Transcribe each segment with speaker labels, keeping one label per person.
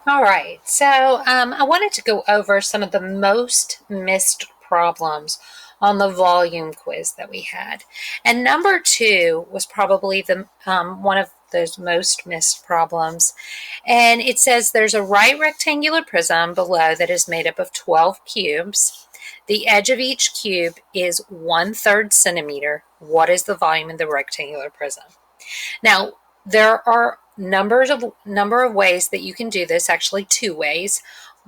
Speaker 1: All right, so I wanted to go over some of the most missed problems on the volume quiz that we had. And number 2 was probably the one of those most missed problems. And it says there's a right rectangular prism below that is made up of 12 cubes. The edge of each cube is 1/3 centimeter. What is the volume of the rectangular prism? Now, there are number of ways that you can do this, actually 2 ways.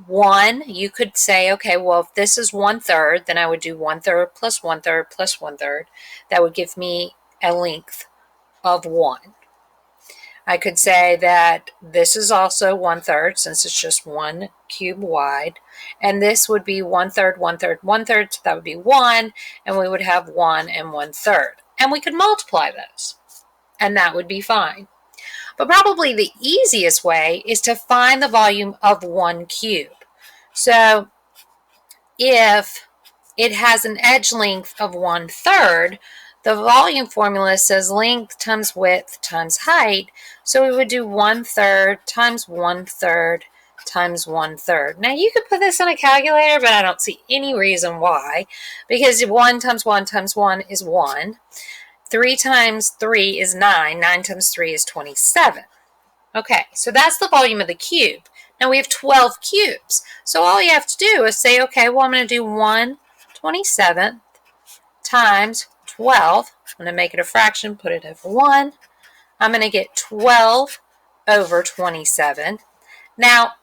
Speaker 1: One, you could say, okay, well, if this is 1/3, then I would do 1/3 plus 1/3 plus 1/3. That would give me a length of 1. I could say that this is also 1/3 since it's just 1 cube wide. And this would be 1/3, 1/3, 1/3. So that would be 1. And we would have 1 and 1/3. And we could multiply those. And that would be fine. But probably the easiest way is to find the volume of 1 cube. So if it has an edge length of 1/3, the volume formula says length times width times height. So we would do 1/3 times 1/3 times 1/3. Now you could put this on a calculator, but I don't see any reason why, because 1 times 1 times 1 is 1. 3 times 3 is 9. 9 times 3 is 27. Okay, so that's the volume of the cube. Now we have 12 cubes. So all you have to do is say, okay, well, I'm going to do 1/27 times 12. I'm going to make it a fraction, put it over 1. I'm going to get 12 over 27. Now,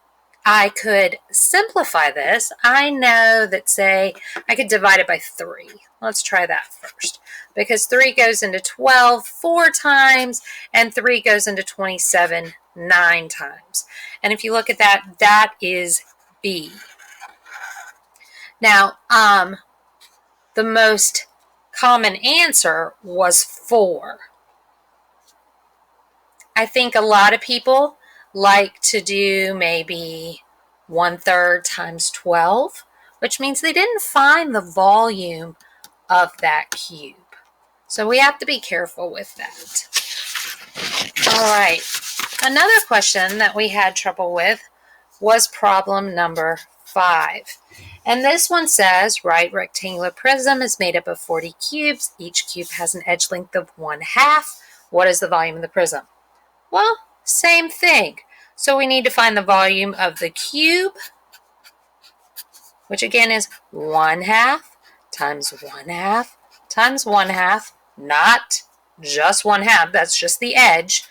Speaker 1: I could simplify this. I know that, say, I could divide it by 3. Let's try that first. Because 3 goes into 12 4 times, and 3 goes into 27 9 times. And if you look at that, that is B. Now, the most common answer was 4. I think a lot of people like to do maybe 1/3 times 12, which means they didn't find the volume of that cube. So we have to be careful with that. All right, another question that we had trouble with was problem number 5. And this one says, right rectangular prism is made up of 40 cubes. Each cube has an edge length of 1/2. What is the volume of the prism? Well, same thing. So we need to find the volume of the cube, which again is 1/2 times 1/2 times 1/2, not just 1/2, that's just the edge,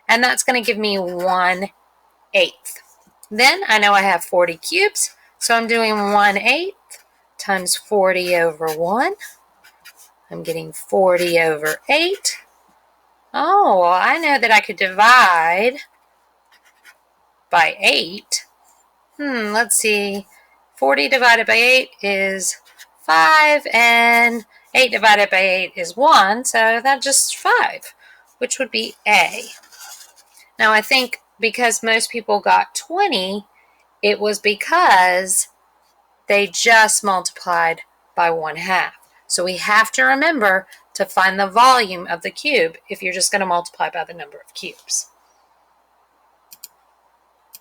Speaker 1: and that's going to give me 1/8. Then I know I have 40 cubes, so I'm doing 1/8 times 40 over 1. I'm getting 40 over 8. Oh, well, I know that I could divide by 8. Let's see. 40 divided by 8 is 5, and 8 divided by 8 is 1, so that's just 5, which would be A. Now, I think because most people got 20, it was because they just multiplied by 1/2. So we have to remember to find the volume of the cube if you're just going to multiply by the number of cubes.